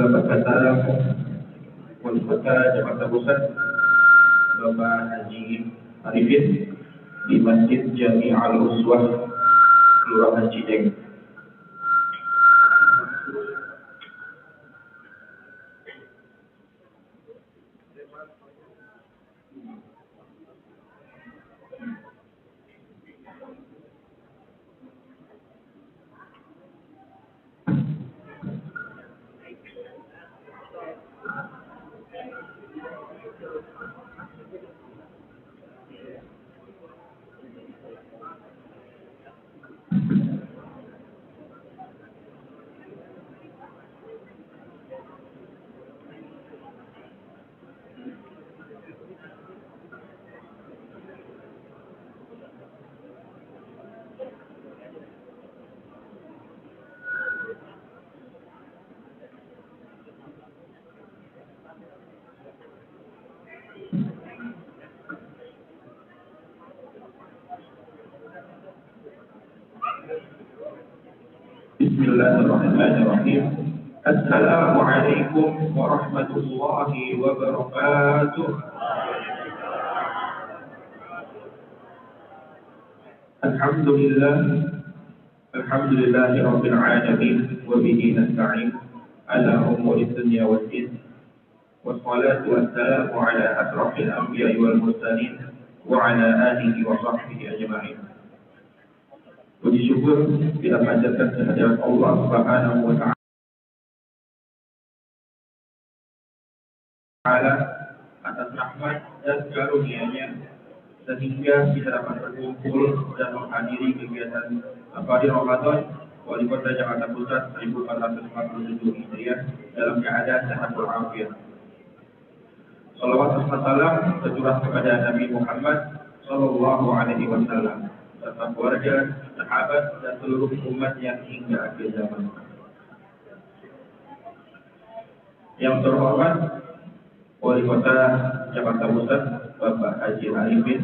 Bapak Wali Kota Jakarta Pusat, Bapak Haji Arifin di Masjid Jami Al-Uswah, Kelurahan Cideng. Bismillahirrahmanirrahim. Assalamualaikum warahmatullahi wabarakatuh. Alhamdulillahi rabbil alamin wa bihi nasta'in ala umuri dunya waddin. Wassalatu wassalamu ala asrafil anbiya'i wal mursalin wa ala alihi wa sahbihi ajma'in. Puji syukur kita panjatkan kehadirat Allah Subhanahu wa Ta'ala atas rahmat dan karunia-Nya sehingga kita dapat berkumpul dan menghadiri kegiatan Fardhu Ramadan Wali Kota Jakarta Pusat 1447 Hijriah dalam keadaan sehat walafiat. Salawat dan salam tercurah kepada Nabi Muhammad sallallahu alaihi wasallam serta keluarga, sahabat dan seluruh umatnya hingga akhir zaman. Yang terhormat Wali Kota Jakarta Pusat Bapak Haji Arifin,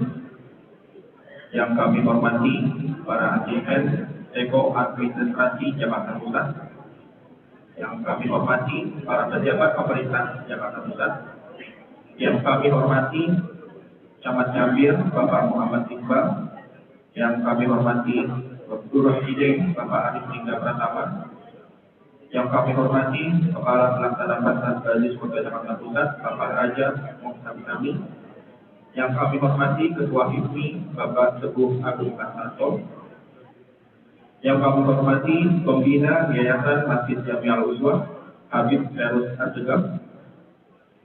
yang kami hormati para asisten Eko Administrasi Jakarta Pusat, yang kami hormati para pejabat pemerintah Jakarta Pusat, yang kami hormati Camat Gambir Bapak Muhammad Iqbal, yang kami hormati Lurah Cideng Bapak Arif Lingga Pratama, yang kami hormati Kepala Pelaksana Pasar Basis Kota Jakarta Pusat Bapak Raja Muhammad Kami, yang kami hormati Ketua HIPMI Bapak Teguh Agung Kasanto, yang kami hormati Pembina Yayasan Masjid Jami Al-Uswah Habib Ferus Asegaf,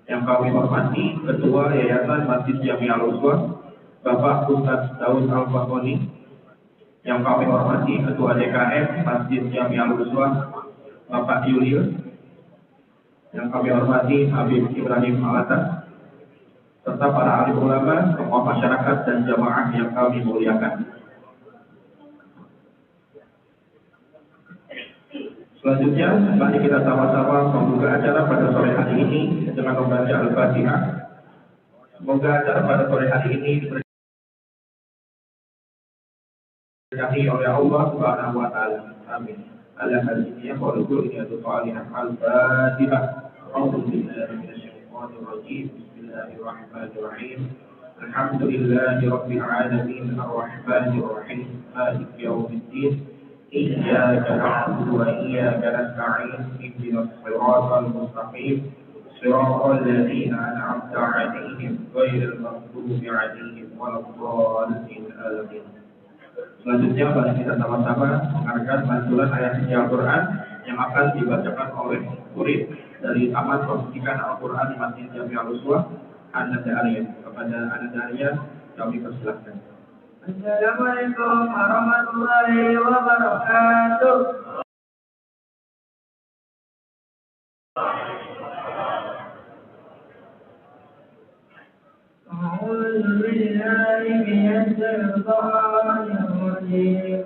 yang kami hormati Ketua Yayasan Masjid Jami Al-Uswah Bapak Ustaz Daud Al-Fahoni, yang kami hormati Ketua DKM Masjid Jami Al-Uswah Bapak Yulius, yang kami hormati Habib Ibrahim Alatas, serta para alim ulama, tokoh masyarakat dan jamaah yang kami muliakan. Selanjutnya, mari kita sama-sama membuka acara pada sore hari ini dengan membaca Al-Fatihah. Semoga acara pada sore hari ini diberkahi oleh Allah Subhanahu wa Ta'ala. Amin. Ala hadhihi qawluhu inna tu'alina al-Fatihah. A'udzu billahi minasyaitonir rajim. Bismillahirrahmanirrahim. Alhamdulillahi rabbil alamin arrahmanir rahim maliki yaumiddin. Iyyaka na'budu wa iyyaka nasta'in. Ihdinas siratal mustaqim. Siratal ladzina an'amta 'alaihim ghairil maghdubi alaihim waladdallin. Amin. Selanjutnya mari kita sama-sama mendengarkan lantunan ayat suci Al-Quran yang akan dibacakan oleh murid dari Taman Pendidikan Al-Quran di Masjid Jami Al-Uswah Ananda Arya. Kepada Ananda Arya kami persilahkan. Assalamualaikum warahmatullahi wabarakatuh. أعوذ بالله من الشيطان الرجيم.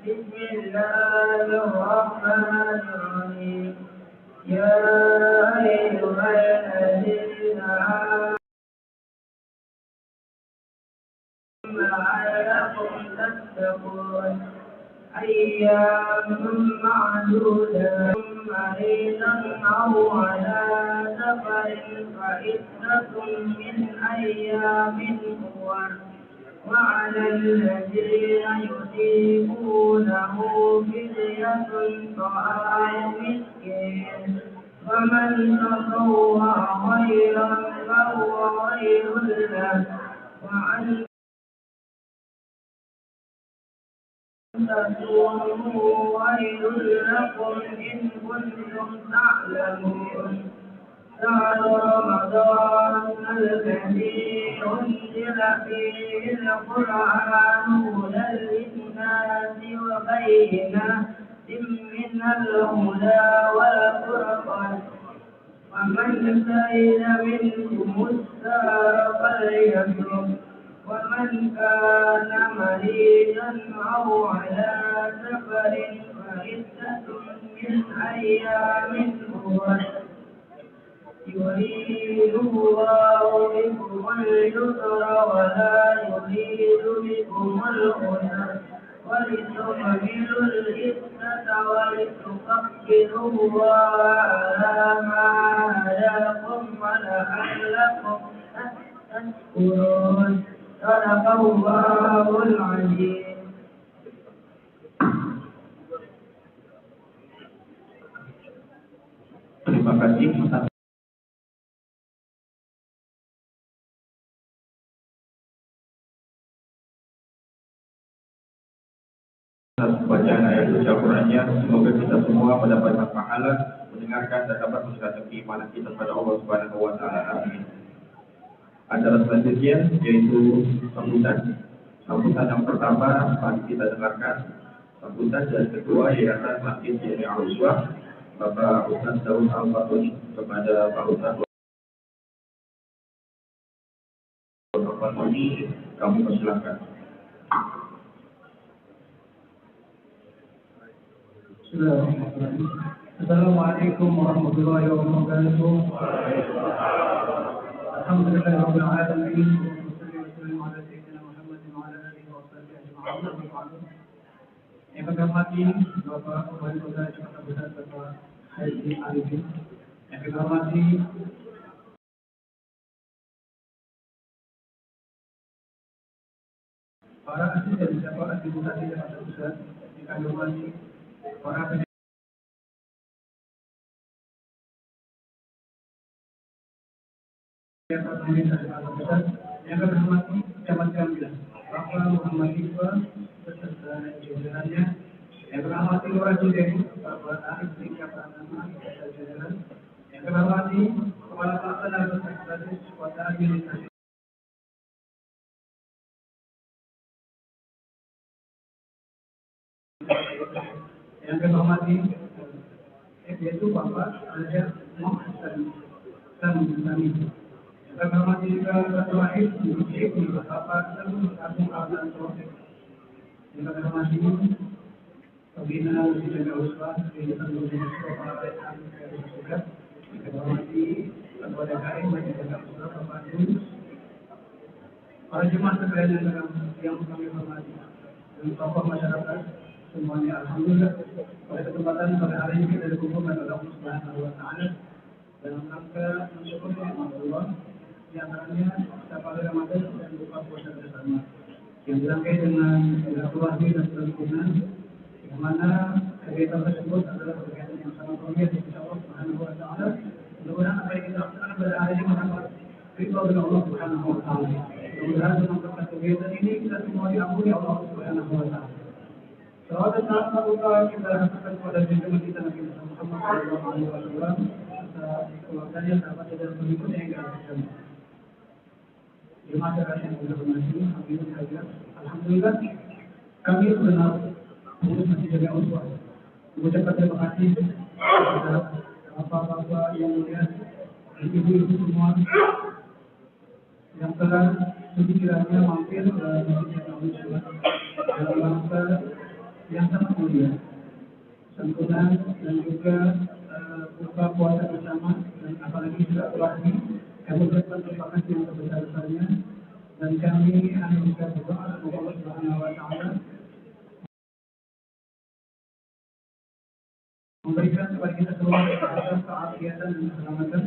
بسم الله الرحمن الرحيم. يا أيها الذين آمنوا لعلكم تتقون أياما معدودة مريضا أو على سفر فعدة من أيام أخر وعلى الذين يطيقونه فدية طعام مسكين فمن تطوع خيرا فهو خير له وأن تصوموا خير لكم إن كنتم تعلمون شهر رمضان الذي أنزل فيه القرآن هدى للناس وبينات من الهدى والفرقان ومن شهد منكم الشهر فليصم ومن كان مريضا أو على سفر فعدة من أيام أخر يريد الله بكم اليسر ولا يريد بكم العسر ولتكملوا العدة ولتكبروا الله على ما هداكم ولعلكم تشكرون صدق الله العظيم. Terima kasih atas bacaan ayat suci Al-Qur'annya. Semoga kita semua mendapatkan pahala mendengarkan dan dapat meningkatkan keimanan kita kepada Allah Subhanahu wa taala. Amin. Acara selanjutnya yaitu sambutan. Sambutan yang pertama mari kita dengarkan sambutan dari Ketua Yayasan Masjid Jami Al-Uswah, Bapak Ustaz Daud Al-Fatuni. Kepada Pak Ustaz Al-Fatuni, kami persilakan. Assalamualaikum warahmatullahi wabarakatuh. Alhamdulillah rabbil alamin. Yang kami hormati Bapak Wali Kota Jakarta Pusat Bapak Haji Arifin. Yang kami hormati para asisten Bapak Administrasi Jakarta Pusat. Yang kami hormati para pemerintah Jakarta Pusat. Yang kami hormati Camat Kambilan Bapak Muhammad Iqbal beserta jajarannya. Yang kami hormati Lurah Cidewi Bapak Arif Tingkat Pranama beserta jajaran. Yang kami hormati Kepala Pelaksana Legislatif Kota Administrasi. Yang kami hormati yaitu Bapak Raja Muhammad Sami. Yang kami hormati juga Ketua Hizbi Bapak Agung Aldanto. Yang kami hormati Pembina Jaga Uswah di Tanjung Bapak juga. Yang kami hormati Ketua DKM Jaga Uswah Bapak Yunus. Para jemaah sekalian yang kami hormati dan tokoh masyarakat semuanya, alhamdulillah pada kesempatan pada hari ini kita dikumpulkan oleh Allah Subhanahu wa taala dalam rangka mensyukuri nikmat Allah, di antaranya pada Ramadan dan buka puasa bersama yang dirangkai dengan silaturahmi dan kerukunan, yang mana kegiatan tersebut adalah kegiatan yang sangat mulia di sisi Allah Subhanahu wa taala. Mudah-mudahan apa yang kita lakukan pada hari ini mendapat ridho dari Allah Subhanahu wa taala. Mudah-mudahan dengan berkat kegiatan ini kita semua diampuni Allah Subhanahu wa taala. Salawat dan salam semoga kita rasakan kepada junjungan kita Nabi Muhammad sallallahu alaihi wasallam serta keluarganya, sahabat dan pengikutnya yang kita. Jemaah sekalian yang kita hormati, alhamdulillah kami benar pengurus Masjid Jami Al-Uswah mengucapkan terima kasih kepada bapak-bapak yang mulia dan ibu-ibu semua yang telah sekiranya mampir ke Masjid Jami Al-Uswah dalam rangka yang sangat mulia, santunan dan juga buka puasa bersama, dan apalagi silaturahmi. Kami ucapkan terima kasih yang sebesar-besarnya, dan kami hanya bisa berdoa kepada Allah Subhanahu wa taala memberikan kepada kita semua kesehatan, keafiatan dan keselamatan.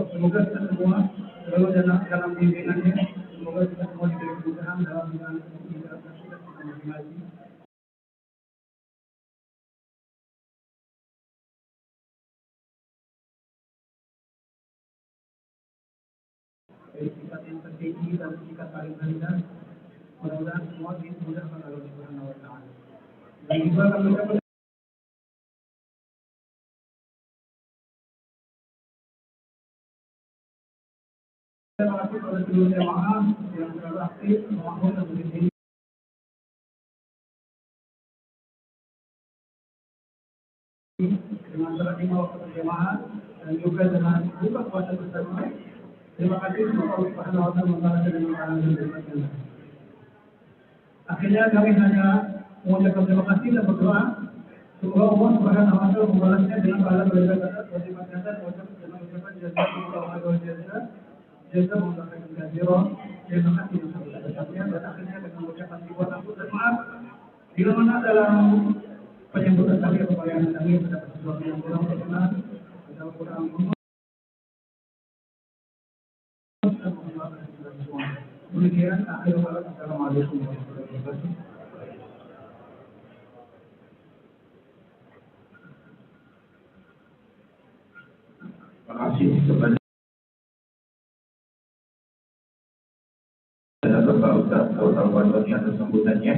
Semoga kita semua selalu dalam bimbingannya. Semoga kita semua diberi kemudahan dalam menjalani kehidupan kita masing-masing. Dari sifat yang tertinggi dan sifat paling rendah, mudah-mudahan semua dimudahkan oleh Allah Subhanahu wa Ta'ala. Dan juga akan mencapai terima kasih kepada seluruh jemaah yang selalu aktif membangun dan berdiri dengan menerima waktu berjamaah dan juga dengan buka puasa bersama. Terima kasih semoga Allah Subhanahu wa Ta'ala membalaskan dengan pahala dan berkatnya. Akhirnya kami hanya mengucapkan terima kasih dan berdoa semoga Allah Subhanahu wa Ta'ala membalasnya dengan pahala berkatnya, wajib-wajib dan ucapan jazakumullahu khairan jasa menggunakan kehadiran. Terima kasih yang sebesar-besarnya. Dan akhirnya dengan mengucapkan ribuan ampun dan maaf bila mana dalam penyambutan kami atau pelayanan kami terdapat sesuatu yang kurang berkenan atau kurang demikian akhir malam. Assalamualaikum warahmatullahi wabarakatuh. Terima kasih kepada Bapak Ustaz Al-Fatihah atas sambutannya.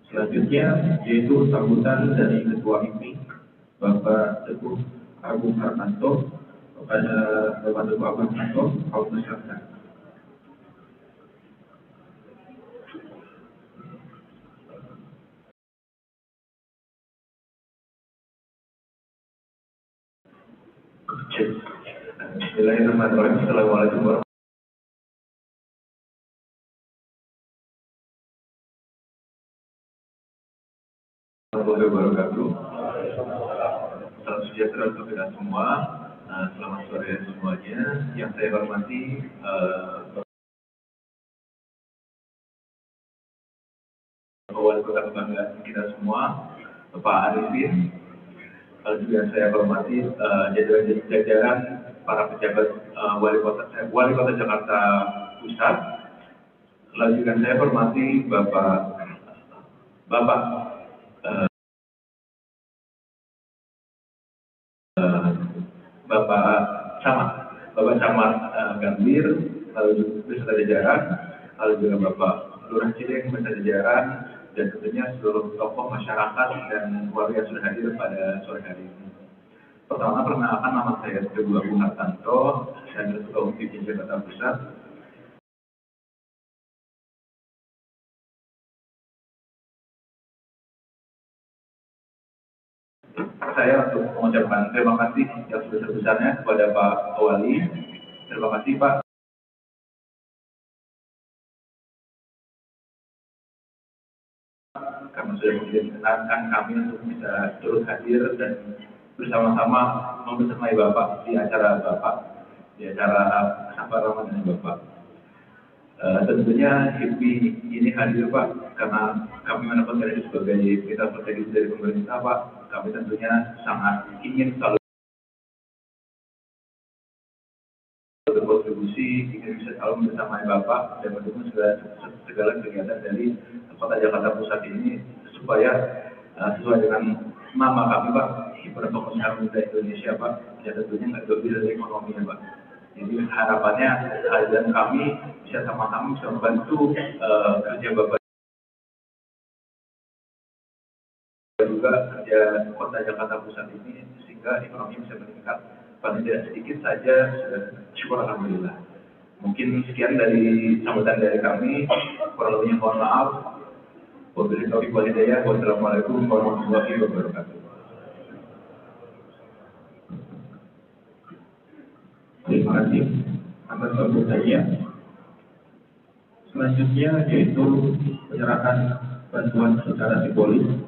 Selanjutnya yaitu sambutan dari Ketua IPI Bapak Teguh Agung Hartanto. Kepada Bapak Teguh Agung Hartanto, Allah berkata. Bismillahirrahmanirrahim. Assalamualaikum warahmatullahi wabarakatuh. Salam sejahtera untuk kita semua. Selamat sore semuanya. Yang saya hormati Wali Kota kebanggaan kita semua, Bapak Arifin. Juga saya hormati jajaran para pejabat Wali Kota Jakarta Pusat. Lalu juga saya hormati Bapak Camat Gambir, lalu juga beserta jajaran, lalu juga Bapak Lurah Cideng beserta jajaran, dan tentunya seluruh tokoh masyarakat dan warga yang sudah hadir pada sore hari ini. Pertama, perkenalkan nama saya Teguh Agung Hartanto, saya Ketua UPI Jakarta Pusat. Saya untuk mengucapkan terima kasih yang sebesar-besarnya kepada Pak Wali. Terima kasih Pak. Karena sudah mengizinkan kami untuk bisa turut hadir dan bersama-sama membersamai Bapak di acara Safar Ramadan Bapak. Tentunya HIPMI ini hadir Pak, karena kami mendapatkan itu sebagai kita strategis dari pemerintah Pak. Kami tentunya sangat ingin selalu berkontribusi, ingin bisa selalu bersamai Bapak dan mendukung segala kegiatan dari Kota Jakarta Pusat ini supaya sesuai dengan nama kami Pak, Himpunan Pengusaha Muda Indonesia Pak, ya tentunya nggak lebih dari ekonomi ya Pak. Jadi harapannya kehadiran kami bisa sama-sama bisa membantu kerja Bapak juga kerja Kota Jakarta Pusat ini sehingga ekonomi bisa meningkat. Paling tidak sedikit saja sudah syukur alhamdulillah. Mungkin sekian dari sambutan dari kami. Kurang lebihnya mohon maaf. Wabillahi taufiq wal hidayah. Wassalamualaikum warahmatullahi wabarakatuh. Terima kasih atas sambutannya. Selanjutnya yaitu penyerahan bantuan secara simbolis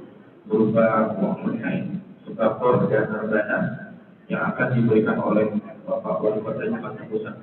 berupa uang tunai, sembako dan dana yang akan diberikan oleh Bapak Wali Kota Jakarta Pusat.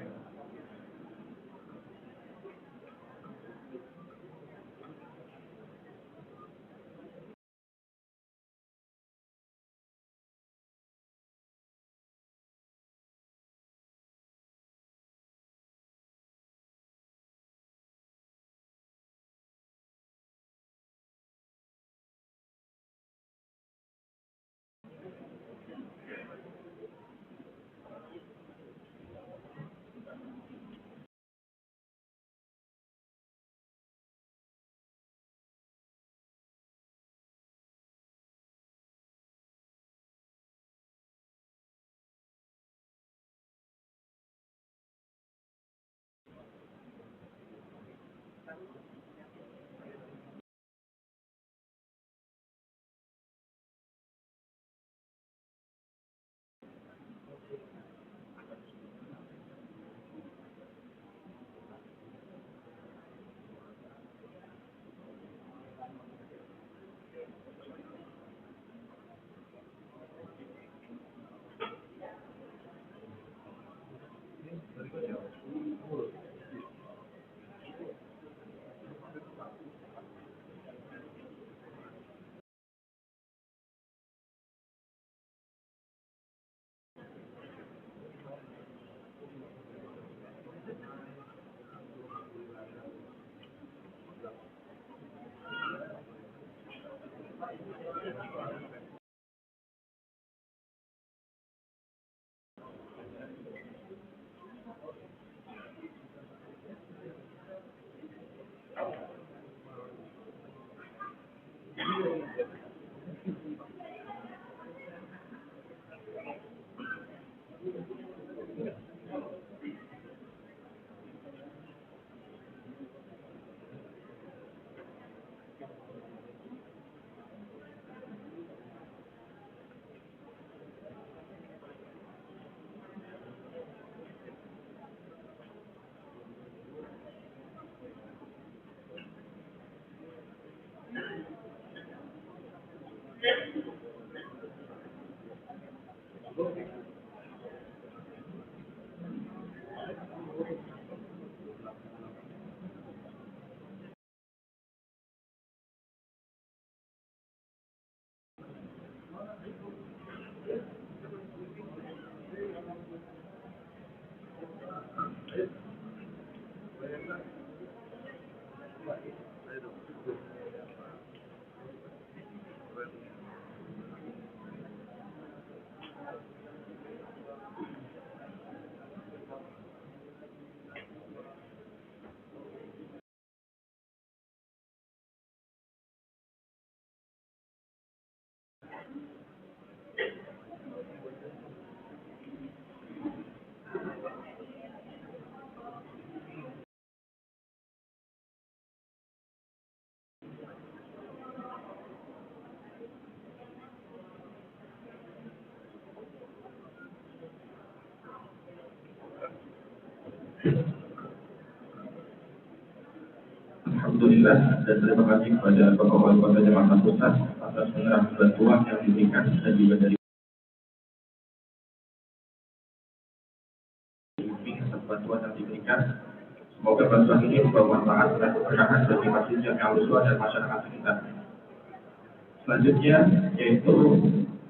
Alhamdulillah dan terima kasih kepada Bapak Wali Kota Jakarta Pusat atas pengerahan bantuan yang diberikan dan juga dari atas bantuan yang diberikan. Semoga bantuan ini membawa manfaat dan keberkahan bagi masjid yang Al-Uswah dan masyarakat sekitar. Selanjutnya yaitu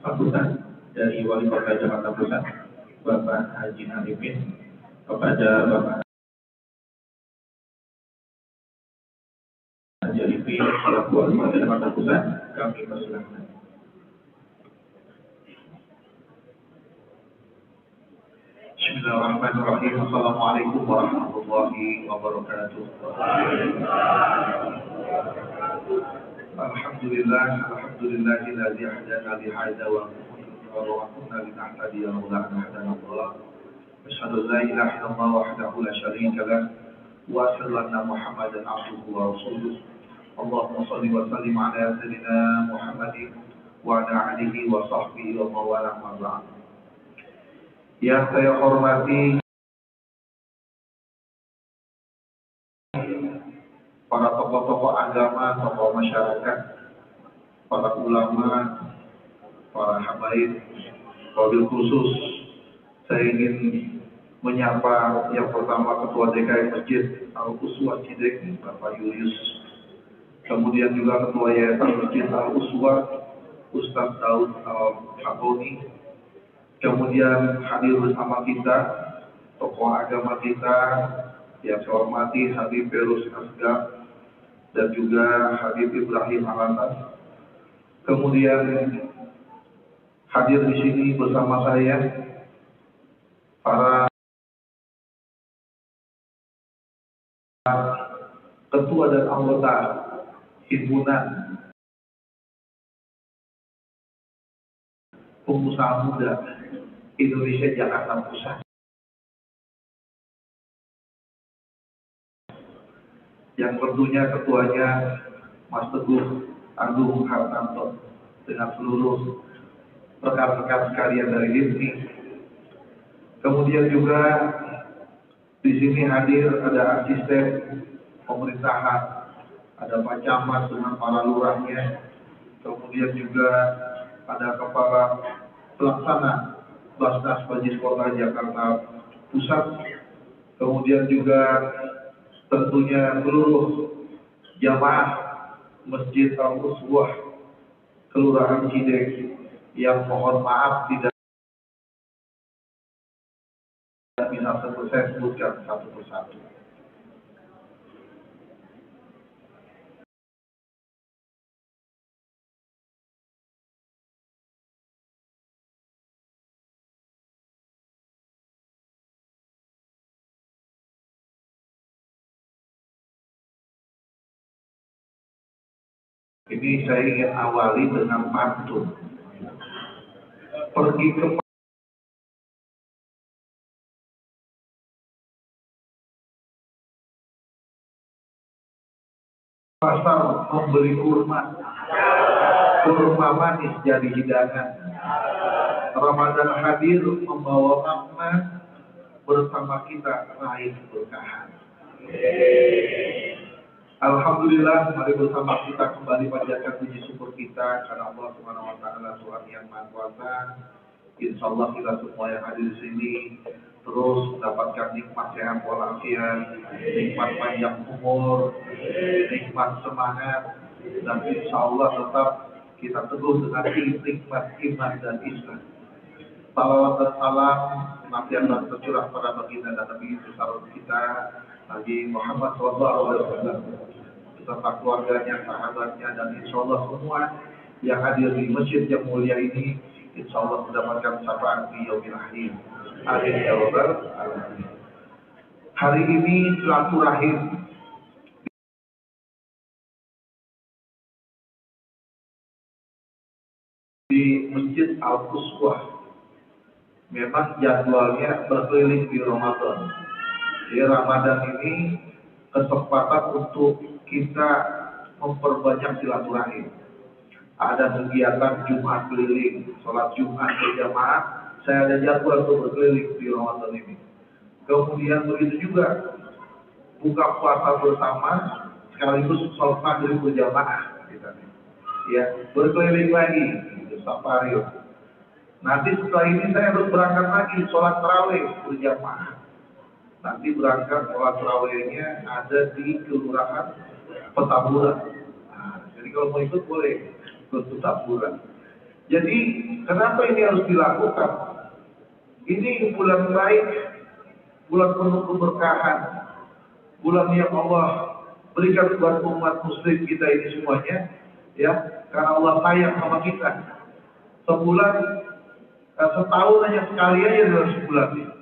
sambutan dari Wali Kota Jakarta Pusat Bapak Haji Arifin kepada Bapak Haji Arifin selaku Wali Kota Jakarta Pusat, kami persilahkan. Bismillahirrahmanirrahim. Assalamualaikum warahmatullahi wabarakatuh. Alhamdulillahilladzi hadana li hadza wa kunna linahtadiya laula an hadana Allah. Asyhadu an la ilaha illallah wahdahu la syarika lah wa asyhadu anna Muhammadan abduhu wa rasuluh. Allahumma shalli wa sallim ala sayyidina Muhammadin wa ala alihi wa sahbihi wa mawala ma ba'd. Yang saya hormati para tokoh-tokoh agama, tokoh masyarakat, para ulama, para habaib, wabil khusus saya ingin menyapa yang pertama Ketua DKI Masjid Al-Uswah Cidek, Bapak Julius, kemudian juga Ketua Yayasan Masjid Al-Uswah Ustaz Daud Al-Hakoni, kemudian hadir bersama kita tokoh agama kita yang saya hormati Habib Ferus Asgar dan juga Habib Ibrahim Alatas. Kemudian hadir di sini bersama saya para ketua dan anggota himpunan pengusaha muda Indonesia Jakarta Pusat, yang tentunya ketuanya Mas Teguh Agung Hartanto dengan seluruh rekan-rekan sekalian dari HIPMI. Kemudian juga di sini hadir ada asisten pemerintahan, ada Pak Camat dengan para lurahnya, kemudian juga ada kepala pelaksana Basnas Bajis Kota Jakarta Pusat, kemudian juga tentunya seluruh jamaah Masjid Al-Uswah Kelurahan Cidek yang mohon maaf tidak bisa saya sebutkan satu persatu. Ini saya ingin awali dengan pantun. Pergi ke pasar membeli kurma. Kurma manis jadi hidangan. Ramadan hadir membawa makna, bersama kita raih keberkahan. Alhamdulillah, mari bersama kita kembali panjatkan puji syukur kita karena Allah Subhanahu wa taala Tuhan yang Maha Kuasa. Insyaallah kita semua yang hadir di sini terus mendapatkan nikmat sehat walafiat, nikmat panjang umur, nikmat semangat, dan insyaallah tetap kita teguh dengan nikmat iman dan Islam. Salawat dan salam senantiasa tercurah pada baginda dan Nabi besar kita Nabi Muhammad SAW beserta keluarganya, sahabatnya, dan insyaallah semua yang hadir di masjid yang mulia ini insyaallah mendapatkan syafaat di yaumil akhir. Amin ya rabbal alamin. Hari ini silaturahim di Masjid Al-Quswah. Memang jadwalnya berkeliling di Ramadan. Di Ramadan ini kesempatan untuk kita memperbanyak silaturahim. Ada kegiatan Jumat keliling, sholat Jumat berjamaah. Saya ada jadwal untuk berkeliling di Ramadan ini. Kemudian begitu juga buka puasa bersama, sekaligus sholat maghrib berjamaah. Ya, berkeliling lagi, gitu, safari. Nanti setelah ini saya harus berangkat lagi sholat tarawih berjamaah. Nanti berangkat sholat tarawihnya ada di Kelurahan Petamburan. Nah, jadi kalau mau ikut boleh ikut Petamburan. Jadi kenapa ini harus dilakukan? Ini bulan baik, bulan penuh keberkahan, bulan yang Allah berikan buat umat muslim kita ini semuanya, ya, karena Allah sayang sama kita. Sebulan, setahun hanya sekali aja dalam sebulan ini,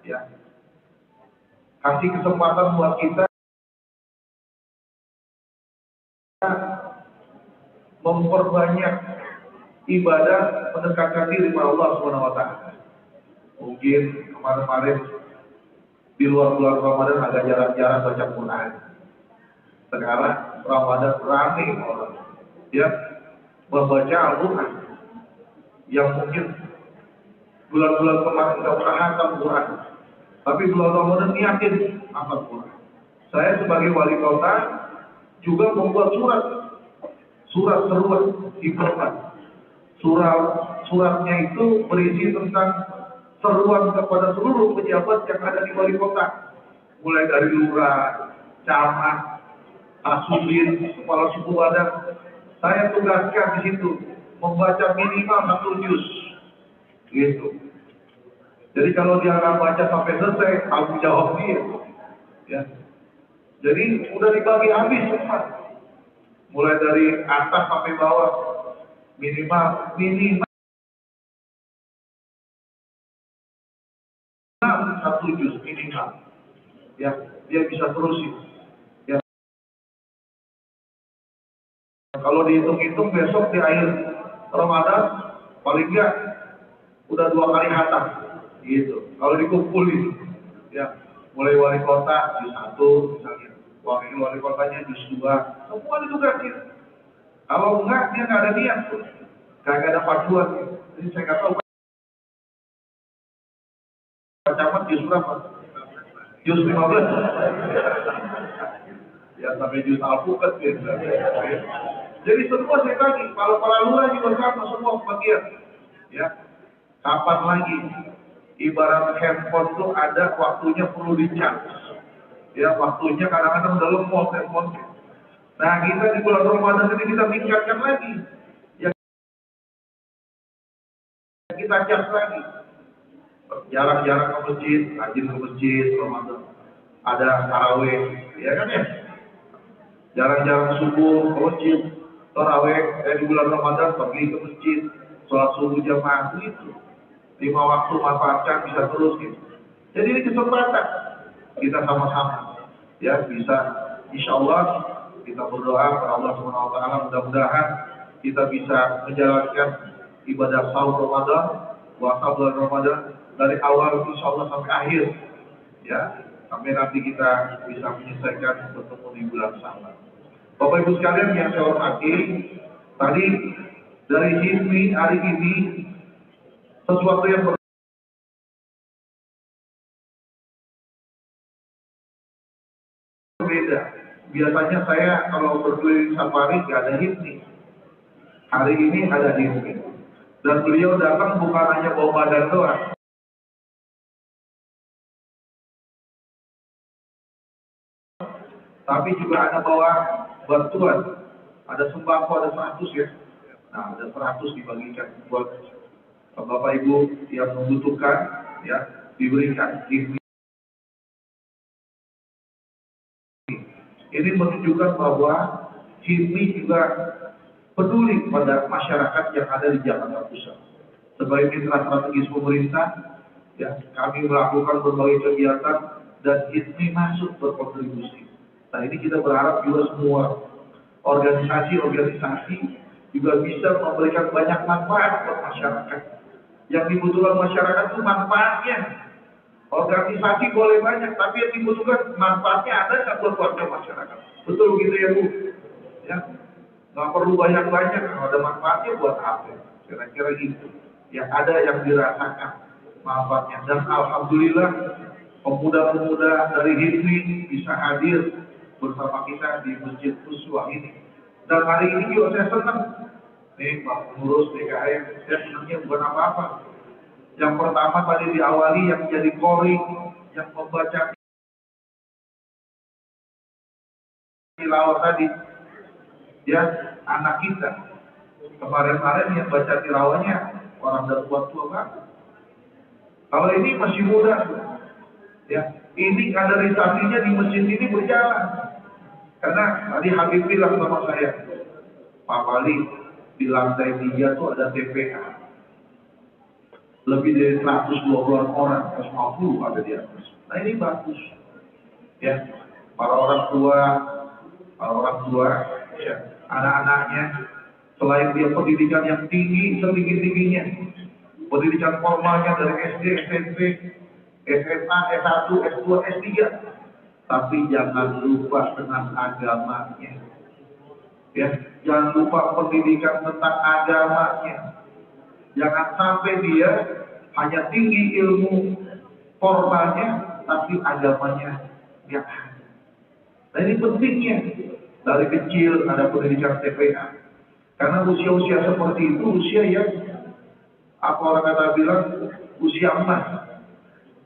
ya. Kasih kesempatan buat kita memperbanyak ibadah, mendekatkan diri kepada Allah Subhanahu wa taala. Mungkin kemarin-kemarin di luar bulan Ramadan agak jarang-jarang baca Quran. Sekarang Ramadan ramai orang, ya, membaca Al-Quran. Yang mungkin bulan-bulan kemarin tidak pernah hafal Quran, tapi bulan Ramadan yakin hafal Quran. Saya sebagai wali kota juga membuat surat seruan hiburan. Suratnya itu berisi tentang seruan kepada seluruh pejabat yang ada di wali kota, mulai dari lurah, camat, asubin, kepala suku badan. Saya tugaskan di situ membaca minimal 1 juz, gitu. Jadi kalau dia nggak baca sampai selesai, tanggung jawab dia, ya. Jadi udah dibagi habis semua, mulai dari atas sampai bawah, minimal 1 juz minimal, ya, dia bisa terusin. Ya. Kalau dihitung-hitung besok di akhir Ramadan paling enggak udah 2 kali hatam, gitu. Kalau dikumpulin, ya, mulai wali kota juz 1 misalnya, wakil wali kotanya juz 2, semua ditugasin. Kalau enggak dia nggak ada niat tuh, nggak ada paduan. Jadi saya nggak tahu. Camat juz berapa? Juz 15. Ya sampai juz Al-Fuqat ya. Jadi semua saya bagi. Kalau para lurah juga sama semua bagian. Ya. Kapan lagi? Ibarat handphone tuh ada waktunya perlu di-charge. Ya, waktunya kadang-kadang udah lemot handphone. Nah, kita di bulan Ramadan ini kita tingkatkan lagi. Ya, kita charge lagi. Jarang-jarang ke masjid, rajin ke masjid, Ramadan. Ada tarawih, ya kan ya? Jarang-jarang subuh ke masjid, tarawih, di bulan Ramadan pergi ke masjid, sholat subuh jamaah, itu. 5 waktu manfaatkan bisa terus gitu. Jadi ini kesempatan kita sama-sama, ya, bisa insya Allah Kita berdoa kepada Allah Subhanahu wa taala mudah-mudahan kita bisa menjalankan ibadah sahur Ramadan, puasa bulan Ramadan dari awal insyaallah sampai akhir. Ya, sampai nanti kita bisa menyelesaikan bertemu di bulan Syawal. Bapak Ibu sekalian yang saya hormati, tadi dari Hizmi hari ini sesuatu yang berbeda. Biasanya saya kalau berkeliling safari nggak ada Hizmi. Hari ini ada Hizmi. Dan beliau datang bukan hanya bawa badan doang. Tapi juga ada bawa bantuan. Ada sembako, ada 100 ya. Nah, ada 100 dibagikan buat Bapak Ibu yang membutuhkan, ya, diberikan ini. Ini menunjukkan bahwa HIPMI juga peduli pada masyarakat yang ada di Jakarta Pusat. Sebagai mitra strategis pemerintah, ya, kami melakukan berbagai kegiatan dan HIPMI masuk berkontribusi. Nah, ini kita berharap juga semua organisasi-organisasi juga bisa memberikan banyak manfaat buat masyarakat. Yang dibutuhkan masyarakat itu manfaatnya. Organisasi boleh banyak, tapi yang dibutuhkan manfaatnya ada nggak buat warga masyarakat? Betul begitu ya Bu? Ya, nggak perlu banyak-banyak, kalau ada manfaatnya buat apa? Kira-kira gitu. Yang ada yang dirasakan manfaatnya. Dan alhamdulillah pemuda-pemuda dari HIPMI bisa hadir bersama kita di Masjid Uswah ini. Dan hari ini juga saya senang. Nih Pak Pengurus DKM, saya senangnya bukan apa-apa. Yang pertama tadi diawali yang jadi qori, yang membaca tilawah tadi, ya, anak kita. Kemarin-kemarin yang baca tilawahnya orang dan tua banget. Kalau ini masih muda, ya, ini kaderisasinya di masjid ini berjalan. Karena tadi Habib bilang sama saya, Pak Wali, di lantai 3 tuh ada TPA. Lebih dari 120 orang, 150 ada di atas. Nah ini bagus. Ya, para orang tua, ya, anak-anaknya, selain dia pendidikan yang tinggi, setinggi-tingginya, pendidikan formalnya dari SD, SMP, SMA, S1, S2, S3, tapi jangan lupa dengan agamanya. Ya, jangan lupa pendidikan tentang agamanya. Jangan sampai dia hanya tinggi ilmu formalnya, tapi agamanya yang ada. Nah ini pentingnya. Dari kecil ada pendidikan TPA. Karena usia-usia seperti itu, usia yang, apa orang kata bilang, usia emas.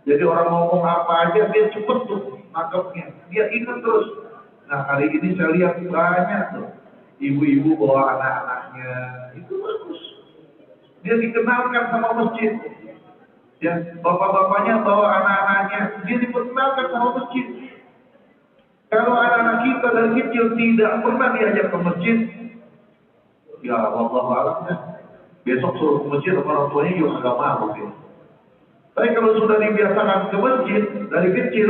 Jadi orang ngomong apa aja, dia cepet tuh nangkepnya. Dia ingat terus. Nah hari ini saya lihat banyak tuh ibu-ibu bawa anak-anaknya. Itu bagus. Dia dikenalkan sama masjid. Ya, bapak-bapaknya bawa anak-anaknya, dia diperkenalkan sama masjid. Kalau anak-anak kita dari kecil tidak pernah diajak ke masjid, ya wallahu a'lam ya. Besok suruh ke masjid, orang tuanya juga nggak mau. Ya. Tapi kalau sudah dibiasakan ke masjid dari kecil,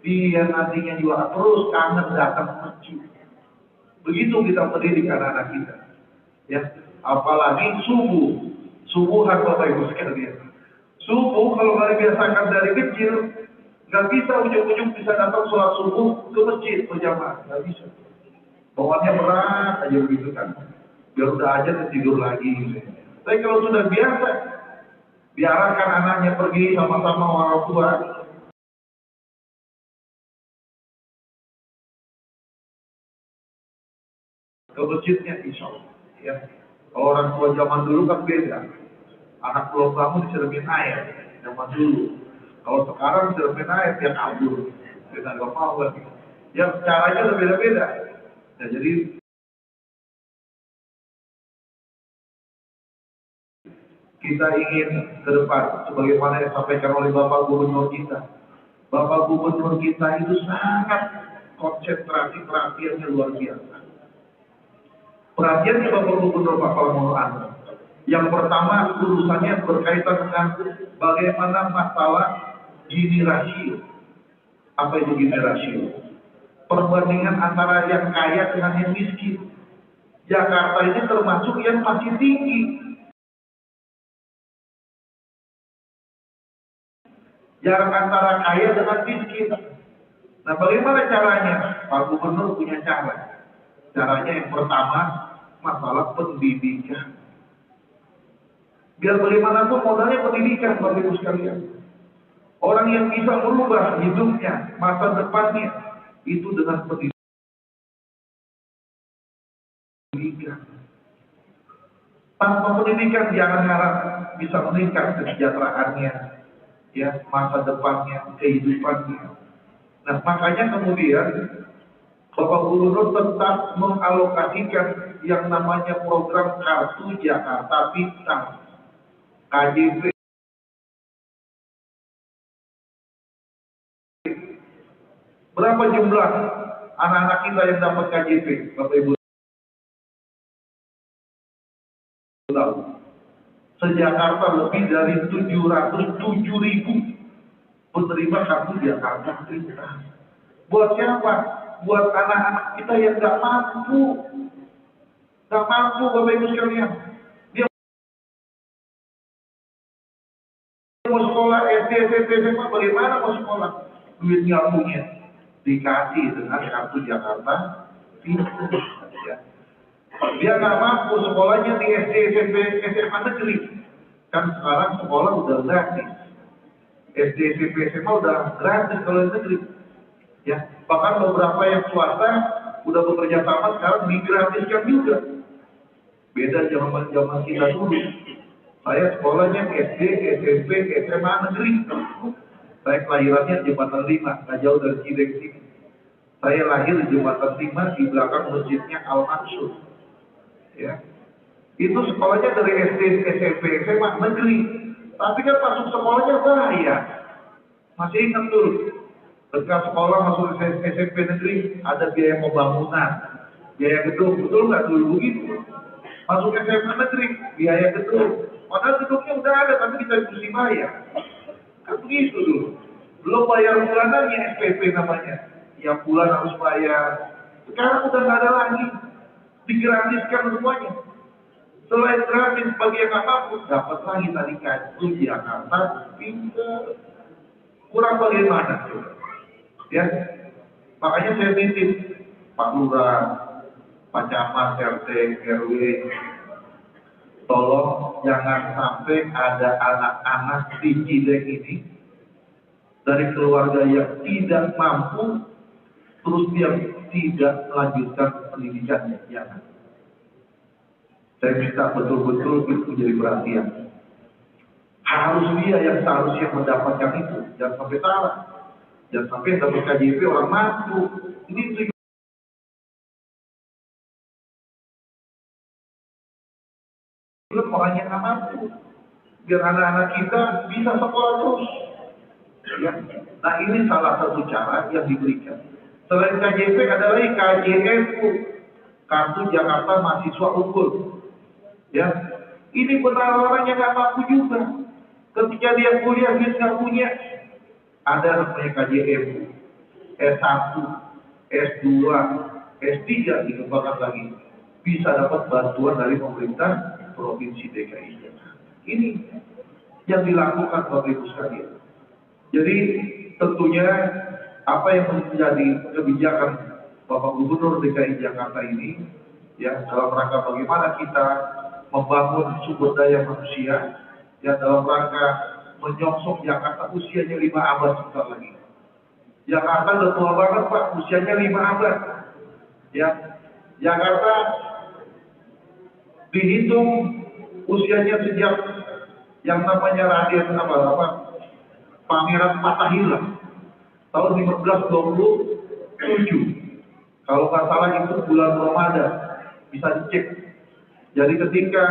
dia nantinya juga terus kangen datang ke masjid. Begitu kita mendidik anak-anak kita. Ya, apalagi subuhan Bapak Ibu sekalian. Subuh kalau nggak dibiasakan dari kecil, nggak bisa ujung-ujung bisa datang sholat subuh ke masjid berjamaah, nggak bisa. Bawaannya berat aja begitu kan. Biar udah aja tidur lagi. Gitu. Tapi kalau sudah biasa, biarkan anaknya pergi sama-sama orang tua. Ke masjidnya insya Allah. Ya. Kalau orang tua zaman dulu kan beda. Anak belum bangun disiramin air, zaman dulu. Kalau sekarang disiramin air, dia kabur. Dia nggak mau lagi. Ya caranya berbeda-beda. Ya, jadi kita ingin ke depan, sebagaimana yang disampaikan oleh Bapak Gubernur kita. Bapak Gubernur kita itu sangat konsentrasi perhatiannya luar biasa. Perhatiannya Bapak Gubernur Pak Pramono. Yang pertama urusannya berkaitan dengan bagaimana masalah Gini rasio. Apa itu Gini rasio? perbandingan antara yang kaya dengan yang miskin. Jakarta ini termasuk yang masih tinggi. Jarak antara kaya dengan miskin. Nah, bagaimana caranya? Pak Gubernur punya cara. Caranya yang pertama, masalah pendidikan. Biar bagaimanapun modalnya pendidikan, Bapak Ibu sekalian. Orang yang bisa merubah hidupnya, masa depannya, itu dengan pendidikan. Tanpa pendidikan jangan harap bisa meningkat kesejahteraannya, ya, masa depannya, kehidupannya. Nah, makanya kemudian Bapak Gubernur tetap mengalokasikan yang namanya program Kartu Jakarta Pintar, KJP. Berapa jumlah anak-anak kita yang dapat KJP, Bapak Ibu tahu? Se-Jakarta lebih dari 707.000 penerima Kartu Jakarta Pintar. Buat siapa? Buat anak-anak kita yang nggak mampu. Nggak mampu, Bapak Ibu sekalian. Dia mau sekolah SD, SMP, SMA, bagaimana mau sekolah? Duit nggak punya. Dikasih dengan Kartu Jakarta Pintar. Ya. Dia nggak mampu sekolahnya di SD, SMP, SMA negeri. Kan sekarang sekolah udah gratis. SD, SMP, SMA udah gratis kalau negeri. Ya, bahkan beberapa yang swasta udah bekerja sama sekarang digratiskan juga. Beda zaman kita dulu. Saya sekolahnya SD, SMP, SMA negeri. Saya kelahirannya Jembatan 5, nggak jauh dari Cideng sini. Saya lahir di Jembatan 5 di belakang masjidnya Al-Mansur. Ya, itu sekolahnya dari SD, SMP, SMA negeri. Tapi kan masuk sekolahnya bahaya. Masih ingat dulu, ketika sekolah masuk SMP negeri ada biaya pembangunan, biaya gedung, betul nggak dulu begitu? Masuk SMA negeri, biaya gedung. Padahal gedungnya udah ada, tapi kita mesti bayar. Kan begitu dulu. Belum bayar bulanannya, SPP namanya. Yang bulan harus bayar. Sekarang udah nggak ada lagi. Digratiskan semuanya. Selain gratis bagi yang nggak mampu, dapat lagi tadi Kartu Jakarta Pintar. Kurang bagaimana? Ya, makanya saya titip Pak Lurah, Pak Camat, RT, RW, tolong jangan sampai ada anak-anak di Cideng ini dari keluarga yang tidak mampu, terus dia tidak melanjutkan pendidikannya. Jangan. Saya minta betul-betul itu menjadi perhatian. Harus dia yang seharusnya mendapatkan itu. Jangan sampai salah. Jangan sampai dapat KJP orang mampu. Ini belum orang yang nggak mampu. Biar anak-anak kita bisa sekolah terus. Ya. Nah, ini salah satu cara yang diberikan. Selain KJP ada lagi KJFU, Kartu Jakarta Mahasiswa Unggul. Ya, ini benar orang yang nggak mampu juga. Ketika dia kuliah dia nggak punya. Ada namanya KJFU, S1, S2, S3 dikembangkan lagi. Bisa dapat bantuan dari pemerintah Provinsi DKI. Ini yang dilakukan Bapak Ibu sekalian. Jadi tentunya apa yang menjadi kebijakan Bapak Gubernur DKI Jakarta ini, ya, dalam rangka bagaimana kita membangun sumber daya manusia, ya, dalam rangka menyongsong Jakarta usianya 5 abad sebentar lagi. Jakarta udah tua banget Pak, usianya 5 abad. Ya, Jakarta dihitung usianya sejak yang namanya Raden Pangeran Fatahillah tahun 1527. Kalau nggak salah itu bulan Ramadan, bisa dicek. Jadi ketika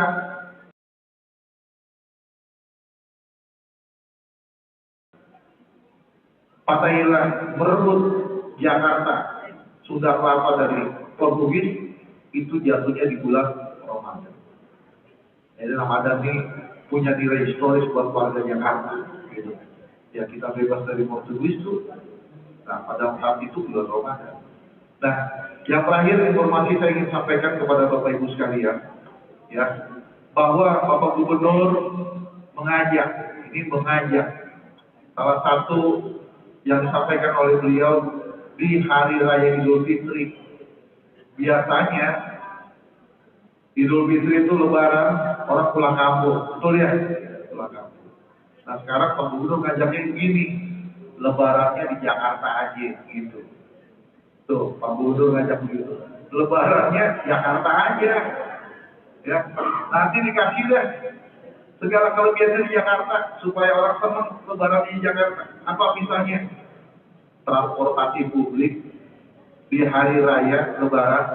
Fatahillah merebut Jakarta, Sunda Kelapa dari Portugis, itu jatuhnya di bulan Ramadan. Jadi Ramadan ini punya nilai historis buat warga Jakarta. Gitu. Ya, kita bebas dari Portugis itu, nah pada saat itu bulan Ramadan. Nah, yang terakhir informasi saya ingin sampaikan kepada Bapak Ibu sekalian, ya, bahwa Bapak Gubernur mengajak salah satu yang disampaikan oleh beliau di Hari Raya Idul Fitri. Biasanya Idul Fitri itu Lebaran orang pulang kampung, betul ya? Pulang kampung. Nah sekarang Pak Gubernur ngajaknya gini, Lebarannya di Jakarta aja gitu. Tuh Pak Gubernur ngajak begitu, Lebarannya Jakarta aja, ya. Nanti dikasih deh segala kelebihan di Jakarta supaya orang senang Lebaran di Jakarta. Apa misalnya? Transportasi publik di hari raya Lebaran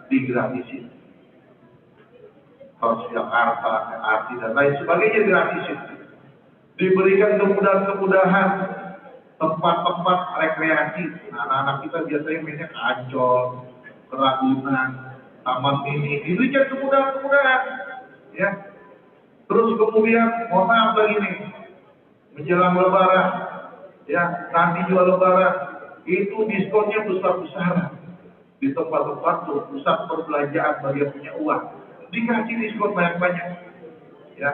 digratisin. Harus Jakarta, MRT dan lain sebagainya gratisin. Diberikan kemudahan-kemudahan tempat-tempat rekreasi. Anak-anak kita biasanya mainnya ke Ancol, ke Ragunan, Taman Mini. Diberikan kemudahan-kemudahan, ya. Terus kemudian, mohon maaf lagi nih, menjelang Lebaran, ya, nanti jual Lebaran, itu diskonnya besar-besaran. Di tempat-tempat pusat perbelanjaan bagi yang punya uang, dikasih diskon banyak-banyak, ya.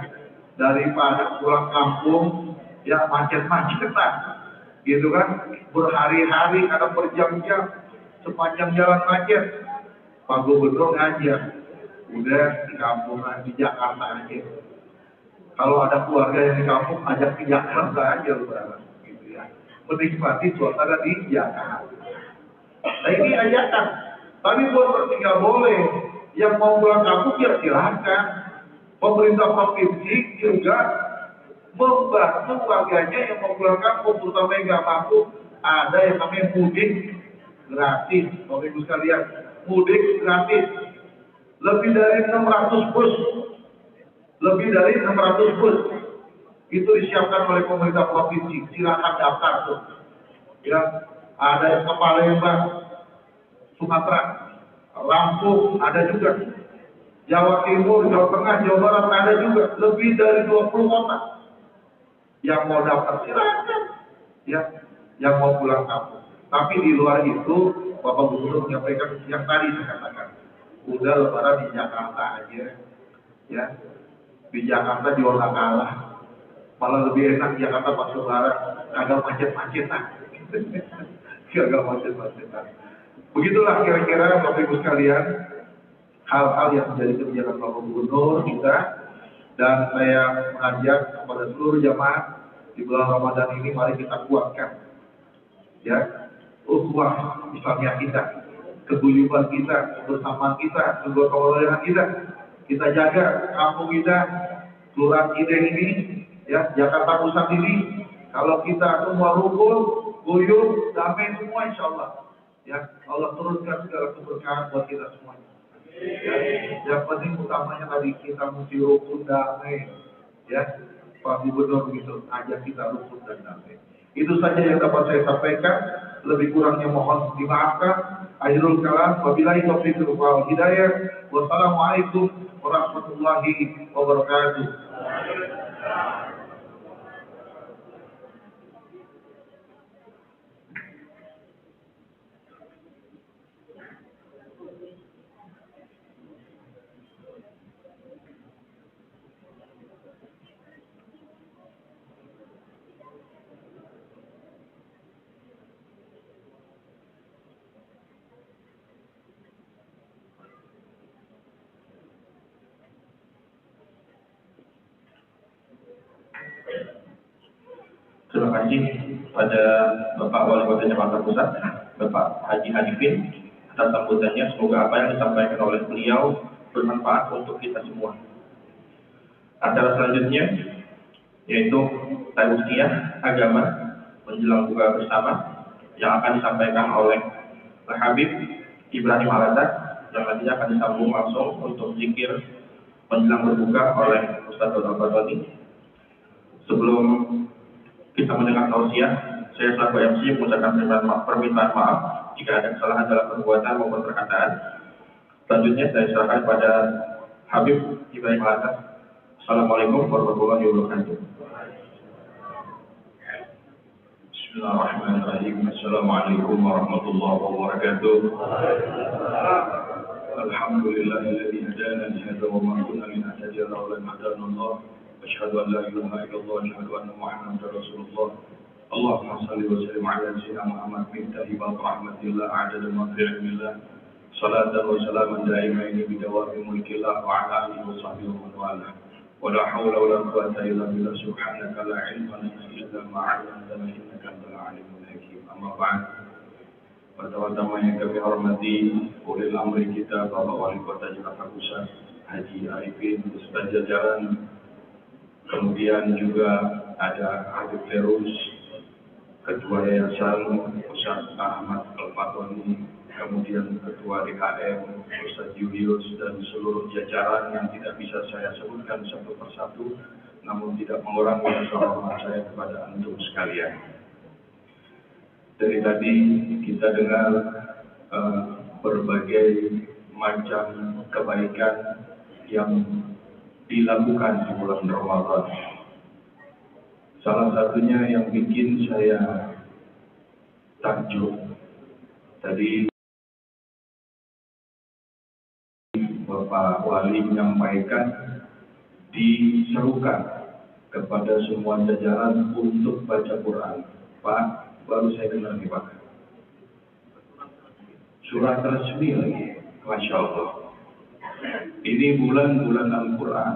Daripada pulang kampung, ya macet-macetan, gitu kan, berhari-hari atau berjam-jam sepanjang jalan macet. Pak Gubernur ngajak, udah di kampung di Jakarta aja. Kalau ada keluarga yang di kampung, ajak ke Jakarta aja Lebaran, gitu ya. Menikmati suasana di Jakarta. Nah ini ajakan. Tapi buat nggak boleh. Yang mau pulang kampung ya silahkan. Pemerintah provinsi juga membantu warganya yang mau pulang kampung, terutama yang nggak mampu. Ada yang namanya mudik gratis. Bapak Ibu sekalian, mudik gratis. Lebih dari 600 bus. Lebih dari 600 bus. Itu disiapkan oleh pemerintah provinsi. Silakan daftar tuh. Ya, ada yang ke Palembang, Sumatera, Lampung, ada juga. Jawa Timur, Jawa Tengah, Jawa Barat ada juga. Lebih dari 20 kota. Yang mau daftar silakan. Ya, yang mau pulang kampung. Tapi di luar itu, Bapak Gubernur menyampaikan yang tadi saya katakan. Udah Lebaran di Jakarta aja. Ya, di Jakarta juga nggak kalah. Malah lebih enak Jakarta pas Lebaran, agak macet-macetan. Agak macet-macetan. Begitulah kira-kira Bapak Ibu sekalian, hal-hal yang menjadi kebijakan Bapak Gubernur kita, dan saya mengajak kepada seluruh jamaah di bulan Ramadan ini, mari kita kuatkan, ya, ukhuwah Islamiyah kita, keguyuban kita, kebersamaan kita, kegotong-royongan kita jaga kampung kita, Kelurahan Cideng ini, ya, Jakarta Pusat ini. Kalau kita semua rukun, guyup, damai semua, insya Allah, ya, Allah turunkan segala keberkahan buat kita semuanya. Ya, yang penting utamanya tadi kita mesti rukun damai, ya. Pak Gubernur begitu, ajak kita rukun dan damai. Itu saja yang dapat saya sampaikan. Lebih kurangnya mohon dimaafkan. Akhirul kalam, wabillahi taufiq wal hidayah. Wassalamualaikum warahmatullahi wabarakatuh. Terima kasih pada Bapak Wali Kota Jakarta Pusat, Bapak Haji Hanifin, atas sambutannya. Semoga apa yang disampaikan oleh beliau bermanfaat untuk kita semua. Acara selanjutnya yaitu tausiah agama menjelang buka bersama yang akan disampaikan oleh Habib Ibrahim Al-Azhar, yang nantinya akan disambung langsung untuk zikir menjelang berbuka oleh Ustaz Al-Badani. Sebelum kita mendengar tausiah, saya selaku MC mengucapkan permintaan maaf jika ada kesalahan dalam perbuatan maupun perkataan. Selanjutnya saya serahkan kepada Habib Ibrahim Al-Azhar. Assalamualaikum warahmatullahi wabarakatuh. Bismillahirrahmanirrahim. Assalamualaikum warahmatullahi wabarakatuh. Alhamdulillahilladzi hadana li hadza wa ma kunna linahtadiya laula an hadana Allah. Asyhadu an la ilaha illallah wa asyhadu anna Muhammadar Rasulullah. Allahumma shalli wa sallim ala sayyidina Muhammad mintahi wa rahmatillah adada ma fi ilmillah. Salatan wa salaman daimaini bi dawami mulkillah wa ala alihi wa sahbihi wa man wala. ولا حول ولا قوة إلا بالله سبحانك لا علم لنا إلا ما علمتنا إنك أنت العليم الحكيم. أما بعد, pertama-tama yang kami hormati ulil amri kita Bapak Wali Kota Jakarta Pusat Haji Arifin beserta jajaran, kemudian juga ada Habib Terus, Ketua Yayasan Ustaz Ahmad Al-Fatoni, kemudian Ketua DKM Ustaz Julius, dan seluruh jajaran yang tidak bisa saya sebutkan satu persatu, namun tidak mengurangi rasa hormat saya kepada antum sekalian. Dari tadi kita dengar berbagai macam kebaikan yang dilakukan di bulan Ramadan. Salah satunya yang bikin saya takjub, tadi Bapak Wali menyampaikan, diserukan kepada semua jajaran untuk baca Quran. Pak, baru saya dengar nih Pak, surat resmi lagi, Masya Allah. Ini bulan-bulan Al-Quran,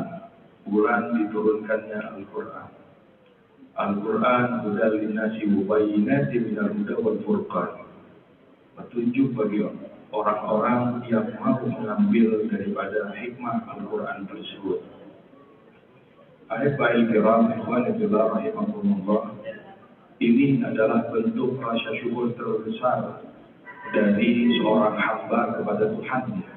bulan diturunkannya Al-Quran. Al-Quran hudal linnasi wa bayyinatin minal huda wal furqan, petunjuk bagi orang-orang yang mau mengambil daripada hikmah Al-Quran tersebut. Ahibahil kiram, ikhwan fillah rahimakumullah, ini adalah bentuk rasa syukur terbesar dari seorang hamba kepada Tuhannya.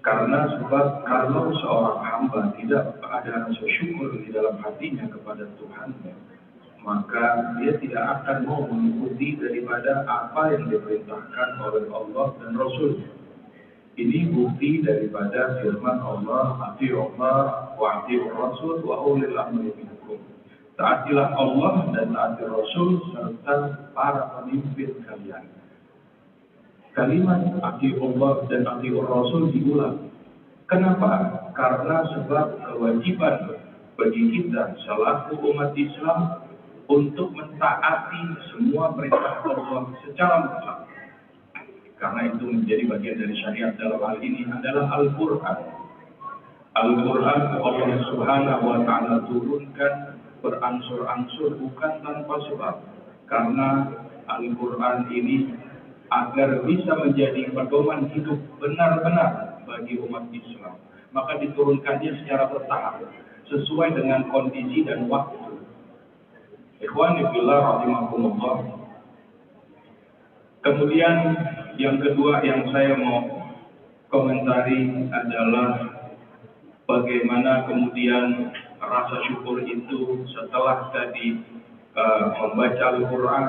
Karena sebab kalau seorang hamba tidak ada rasa syukur di dalam hatinya kepada Tuhannya, maka dia tidak akan mau mengikuti daripada apa yang diperintahkan oleh Allah dan Rasul. Ini bukti daripada firman Allah, ati'ullah wa ati'ur Rasul wa ulil amri minkum. Taatilah Allah dan taati Rasul serta para pemimpin kalian. Kalimat ati'ullah dan ati'ur Rasul diulang. Kenapa? Karena sebab kewajiban bagi kita selaku umat Islam untuk mentaati semua perintah Allah secara mutlak. Karena itu menjadi bagian dari syariat dalam hal ini adalah Al-Quran. Al-Quran Allah Subhanahu wa Ta'ala turunkan berangsur-angsur bukan tanpa sebab. Karena Al-Quran ini agar bisa menjadi pedoman hidup benar-benar bagi umat Islam, maka diturunkannya secara bertahap sesuai dengan kondisi dan waktu. Ikhwani fillah rahimakumullah. Kemudian yang kedua yang saya mau komentari adalah bagaimana kemudian rasa syukur itu setelah tadi membaca Al-Quran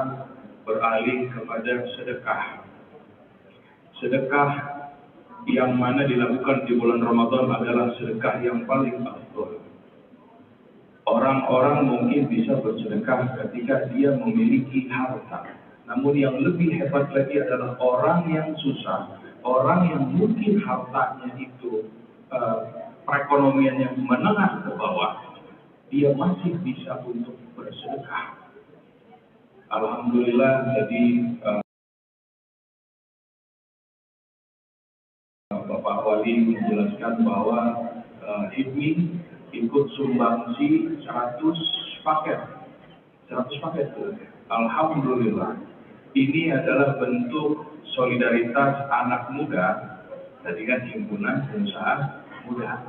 beralih kepada sedekah. Sedekah yang mana dilakukan di bulan Ramadan adalah sedekah yang paling afdal. Orang-orang mungkin bisa bersedekah ketika dia memiliki harta. Namun yang lebih hebat lagi adalah orang yang susah, orang yang mungkin hartanya itu perekonomiannya menengah ke bawah, dia masih bisa untuk bersedekah. Alhamdulillah, jadi Bapak Wali menjelaskan bahwa HIPMI ikut sumbangsi 100 paket. Alhamdulillah. Ini adalah bentuk solidaritas anak muda, tadi kan himpunan pengusaha muda.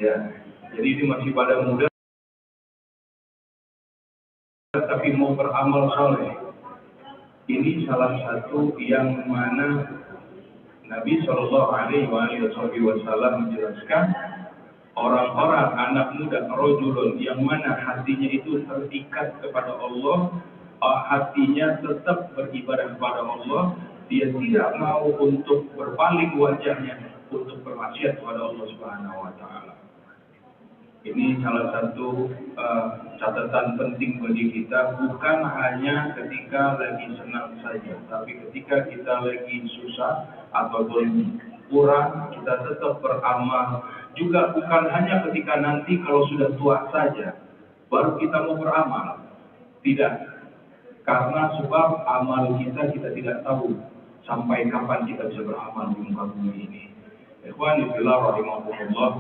Ya, jadi ini masih pada muda, tapi mau beramal soleh. Ini salah satu yang mana Nabi Shallallahu Alaihi Wasallam menjelaskan orang-orang anak muda rojulun yang mana hatinya itu terikat kepada Allah, hatinya tetap beribadah kepada Allah, dia tidak mau untuk berpaling wajahnya untuk bermaksiat kepada Allah Subhanahu wa Ta'ala. Ini salah satu catatan penting bagi kita, bukan hanya ketika lagi senang saja, tapi ketika kita lagi susah ataupun kurang, kita tetap beramal. Juga bukan hanya ketika nanti kalau sudah tua saja, baru kita mau beramal. Tidak. Karena sebab amal kita tidak tahu sampai kapan kita bisa beramal di muka bumi ini. Ikhwani fillah rahimahumullah,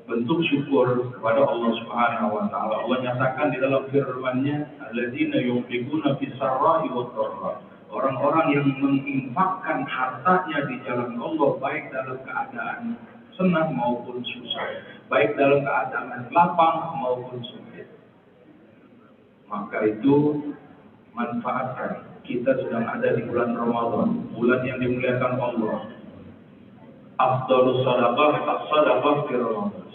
bentuk syukur kepada Allah Subhanahu wa taala. Allah nyatakan di dalam firman-Nya, alladzina yunfiquna fis sarra'i wad dharra. Orang-orang yang menginfakkan hartanya di jalan Allah baik dalam keadaan senang maupun susah, baik dalam keadaan lapang maupun sulit. Maka itu manfaatkan. Kita sedang ada di bulan Ramadan, bulan yang dimuliakan Allah. Afdhalus shadaqah as-shadaqah fi Ramadan.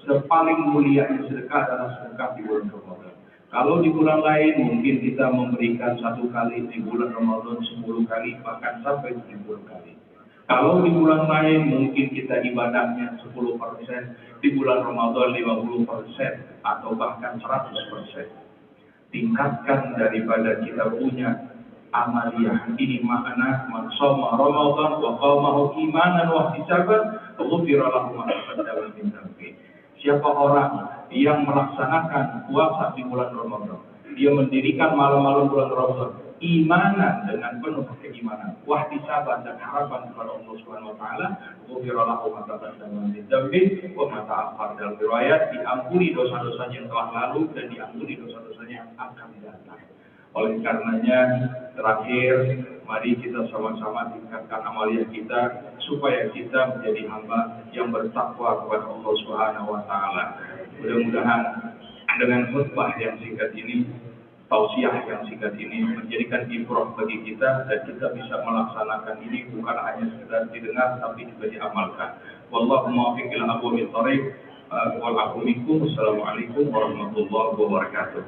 Sepaling mulianya sedekah adalah sedekah di bulan Ramadan. Kalau di bulan lain mungkin kita memberikan 1 kali, di bulan Ramadan 10 kali, bahkan sampai 70 kali. Kalau di bulan lain mungkin kita ibadahnya 10%, di bulan Ramadan 50% atau bahkan 100%. Tingkatkan daripada kita punya amaliyah. Ini makna man shoma Ramadan wa qamahu imanan wa ihtisaban ghufira lahu ma taqaddama min dhanbi. Siapa orang yang melaksanakan puasa di bulan Ramadan, dia mendirikan malam-malam bulan Ramadan, imanan dengan penuh keimanan, wa ihtisaban dan harapan kepada Allah Subhanahu wa taala, ghufira lahu ma taqaddama min dhanbi wa ma ta'akhkhara. Dalam riwayat diampuni dosa-dosanya yang telah lalu dan diampuni dosa-dosanya yang akan datang. Oleh karenanya, terakhir, mari kita sama-sama tingkatkan amaliyah kita supaya kita menjadi hamba yang bertakwa kepada Allah Subhanahu wa taala. Mudah-mudahan dengan khutbah yang singkat ini, tausiah yang singkat ini menjadikan ibrah bagi kita dan kita bisa melaksanakan ini bukan hanya sekedar didengar tapi juga diamalkan. Wallahu muwaffiq ila aqwamit thoriq. Wal aqumikum. Assalamualaikum warahmatullahi wabarakatuh.